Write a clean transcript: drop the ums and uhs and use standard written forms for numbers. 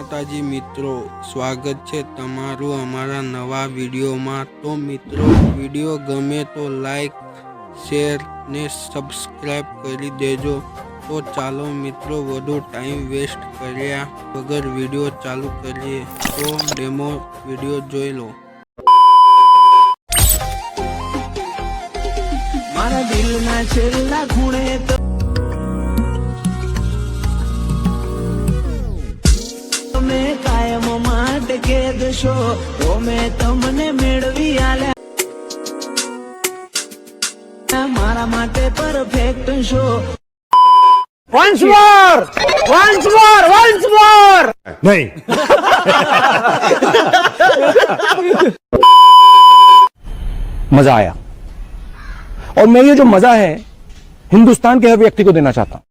माताजी मित्रों, स्वागत है तमारू अमारा नवा विडियो में। तो मित्रों, विडियो गमे तो लाइक शेर ने सब्सक्राइब करी देजो। तो चालो मित्रों, वधु टाइम वेस्ट कर्या वगर विडियो चालू करिए। तो डेमो विडियो जोई लो। मारा दिल ना छेल्ला खूणे तो તમે કાયમ માટે કેદ છો, તો મેં તમને મેળવી આલ્યા મારા માટે પરફેક્ટ છો। Once more! नहीं। मजा आया और मैं ये जो मजा है हिंदुस्तान के हर व्यक्ति को देना चाहता हूं।